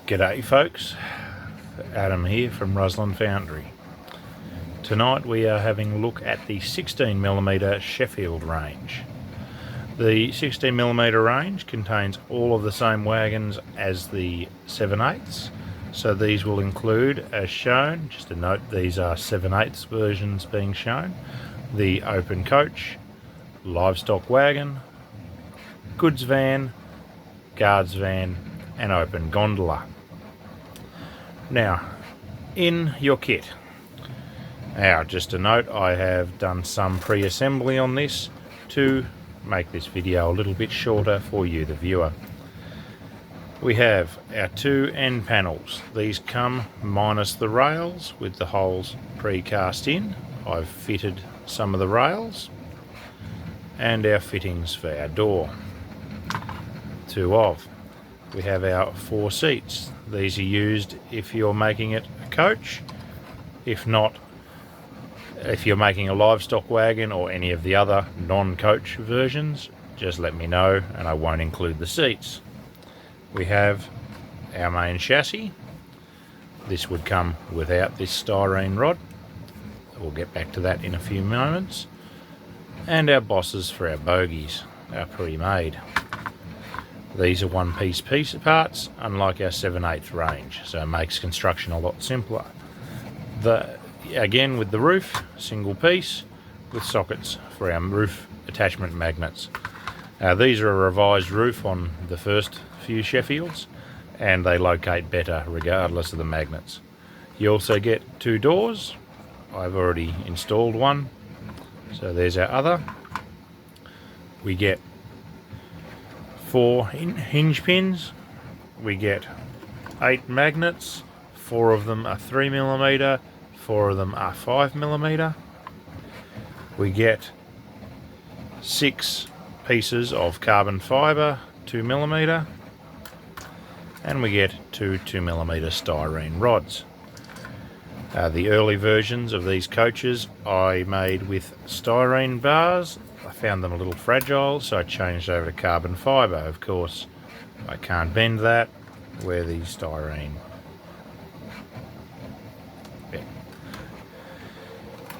G'day folks, Adam here from Ruslan Foundry. Tonight we are having a look at the 16mm Sheffeild range. The 16mm range contains all of the same wagons as the 7/8s, so these will include, as shown, just a note, these are 7/8 versions being shown, the open coach, livestock wagon, goods van, guards van and open gondola. Now, in your kit, now just a note, I have done some pre-assembly on this to make this video a little bit shorter for you, the viewer. We have our two end panels. These come minus the rails with the holes pre-cast in. I've fitted some of the rails and our fittings for our door. Two of. We have our 4 seats. These are used if you're making it a coach. If not, if you're making a livestock wagon or any of the other non-coach versions, just let me know and I won't include the seats. We have our main chassis. This would come without this styrene rod. We'll get back to that in a few moments. And our bosses for our bogies, are pre-made. These are one-piece parts, unlike our 7/8 range, so it makes construction a lot simpler. Again, with the roof, single piece with sockets for our roof attachment magnets. These are a revised roof on the first few Sheffields, and they locate better regardless of the magnets. You also get 2 doors. I've already installed one, so there's our other. We get 4 hinge pins. We get 8 magnets. 4 of them are 3mm, 4 of them are 5mm. We get 6 pieces of carbon fibre, 2mm, and we get 2 2mm styrene rods. The early versions of these coaches I made with styrene bars. I found them a little fragile, so I changed over to carbon fibre. Of course, I can't bend that where the styrene. Yeah.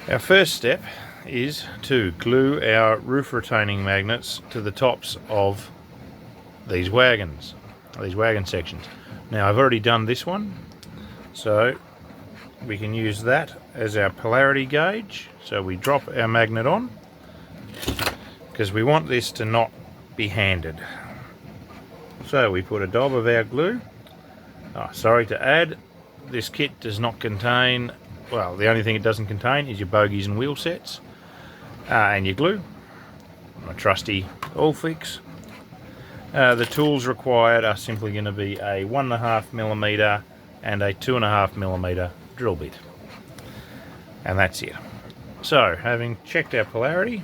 Our first step is to glue our roof retaining magnets to the tops of these wagons, these wagon sections. Now I've already done this one, so we can use that as our polarity gauge. So we drop our magnet on, because we want this to not be handed. So we put a dab of our glue. Sorry to add, this kit does not contain, well, the only thing it doesn't contain is your bogies and wheel sets and your glue, my trusty all fix. The tools required are simply going to be a 1.5mm and a 2.5mm drill bit, and that's it. So, having checked our polarity,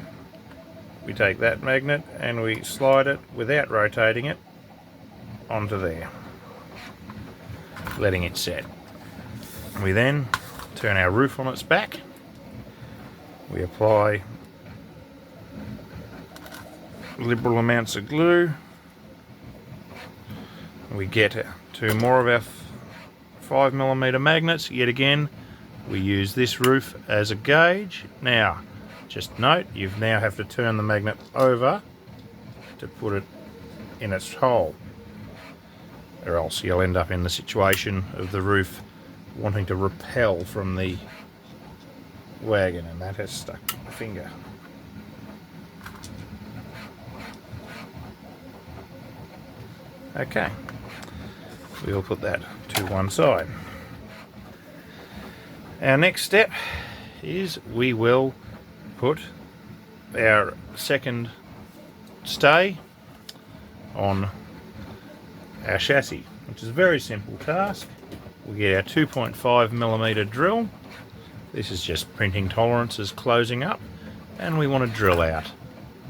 we take that magnet and we slide it without rotating it onto there, letting it set. We then turn our roof on its back. We apply liberal amounts of glue. We get 2 more of our 5mm magnets. Yet again, we use this roof as a gauge. Now, just note, you now have to turn the magnet over to put it in its hole, or else you'll end up in the situation of the roof wanting to repel from the wagon, and that has stuck my finger. Okay, we'll put that to one side. Our next step is we will put our second stay on our chassis, which is a very simple task. We get our 2.5mm drill. This is just printing tolerances closing up, and we want to drill out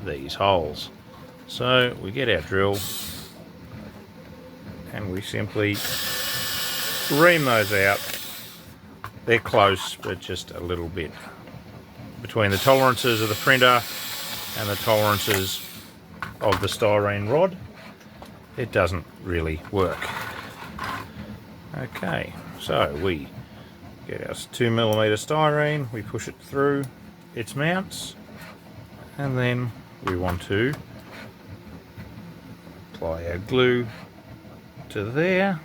these holes. So we get our drill and we simply ream those out. They're close, but just a little bit between the tolerances of the printer and the tolerances of the styrene rod. It doesn't really work. Okay, so we get our 2mm styrene, we push it through its mounts, and then we want to apply our glue to there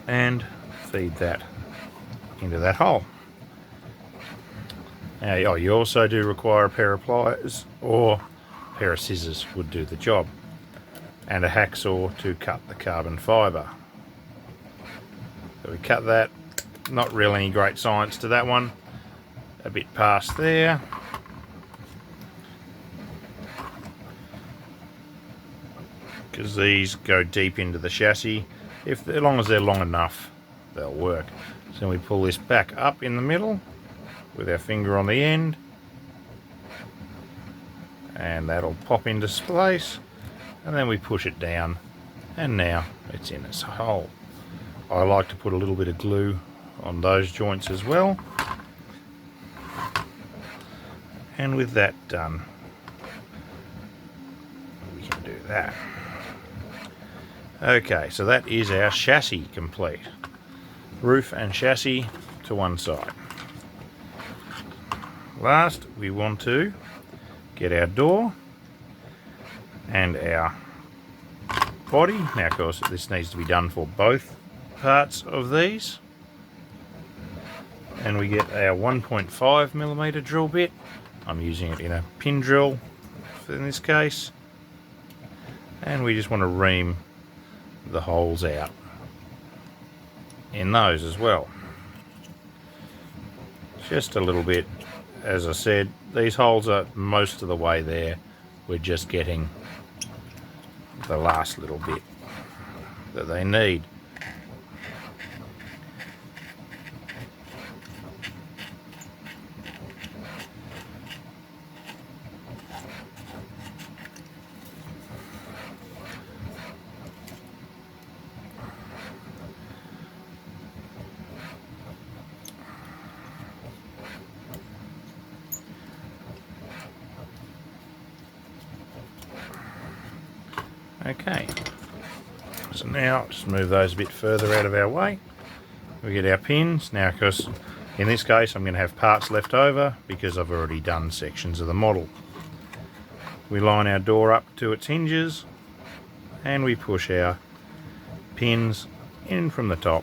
and feed that into that hole. Now, you also do require a pair of pliers, or a pair of scissors would do the job, and a hacksaw to cut the carbon fibre. So we cut that. Not really any great science to that one. A bit past there. Because these go deep into the chassis. As long as they're long enough, they'll work. So we pull this back up in the middle with our finger on the end, and that'll pop into place, and then we push it down, and now it's in its hole. I like to put a little bit of glue on those joints as well. And with that done, we can do that. Okay, so that is our chassis complete. Roof and chassis to one side. Last, we want to get our door and our body. Now, of course, this needs to be done for both parts of these. And we get our 1.5mm drill bit. I'm using it in a pin drill in this case. And we just want to ream the holes out in those as well. Just a little bit. As I said, these holes are most of the way there. We're just getting the last little bit that they need. Okay, so now just move those a bit further out of our way. We get our pins. Now, of course, in this case I'm going to have parts left over because I've already done sections of the model. We line our door up to its hinges and we push our pins in from the top.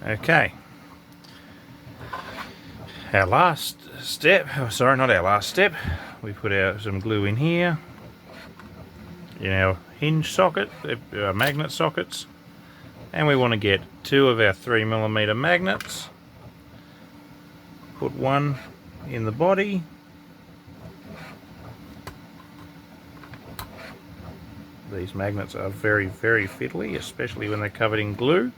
Okay, our last step, sorry, not our last step, we put some glue in here, in our hinge socket, our magnet sockets, and we want to get 2 of our 3mm magnets, put one in the body, these magnets are very, very fiddly, especially when they're covered in glue.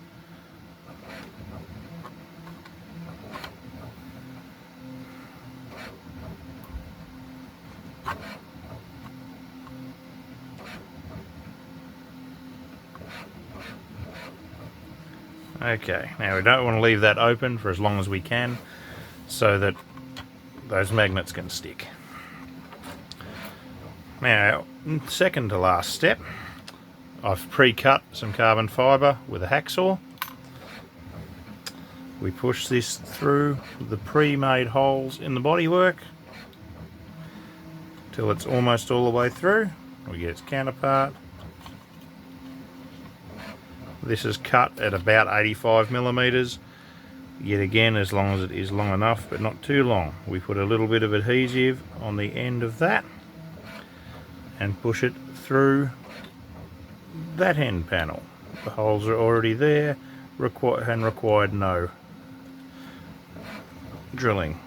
Okay, now we don't want to leave that open for as long as we can so that those magnets can stick. Now, second to last step, I've pre-cut some carbon fibre with a hacksaw. We push this through the pre-made holes in the bodywork till it's almost all the way through. We get its counterpart. This is cut at about 85mm. Yet again, as long as it is long enough, but not too long. We put a little bit of adhesive on the end of that and push it through that end panel. The holes are already there and required no drilling.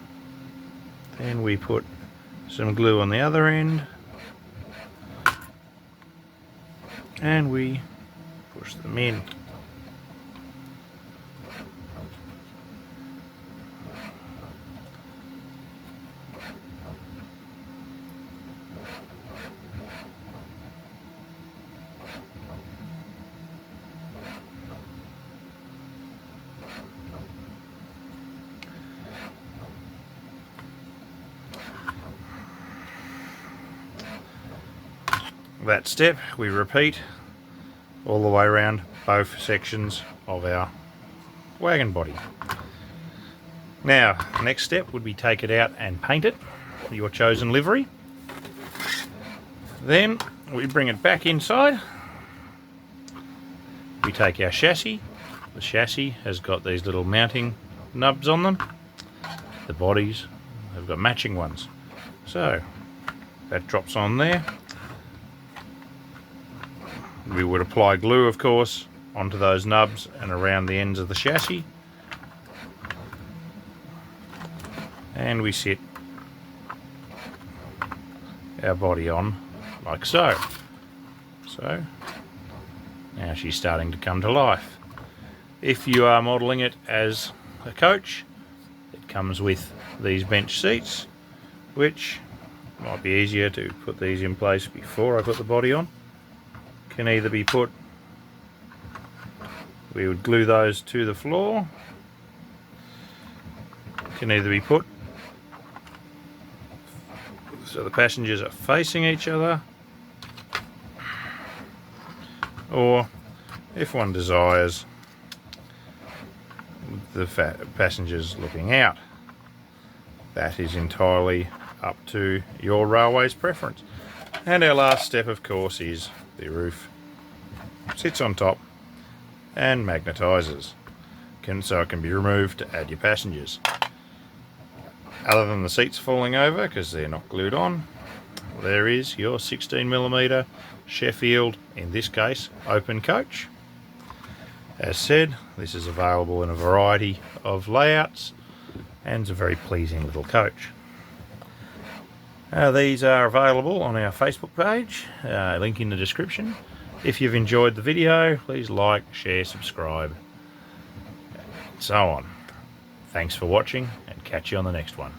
Then we put some glue on the other end and we push them in. that step we repeat all the way around both sections of our wagon body. Now, next step would be take it out and paint it your chosen livery. Then we bring it back inside. We take our chassis. The chassis has got these little mounting nubs on them. The bodies have got matching ones. So that drops on there. We would apply glue, of course, onto those nubs and around the ends of the chassis. And we sit our body on like so. So now she's starting to come to life. If you are modelling it as a coach, it comes with these bench seats, which might be easier to put these in place before I put the body on. Can either be put, we would glue those to the floor, can either be put so the passengers are facing each other, or if one desires, the passengers looking out. That is entirely up to your railway's preference. And our last step, of course, is the roof. Sits on top and magnetises, so it can be removed to add your passengers. Other than the seats falling over because they're not glued on, there is your 16mm Sheffield, in this case open coach. As said, this is available in a variety of layouts and it's a very pleasing little coach. These are available on our Facebook page, link in the description. If you've enjoyed the video, please like, share, subscribe, and so on. Thanks for watching, and catch you on the next one.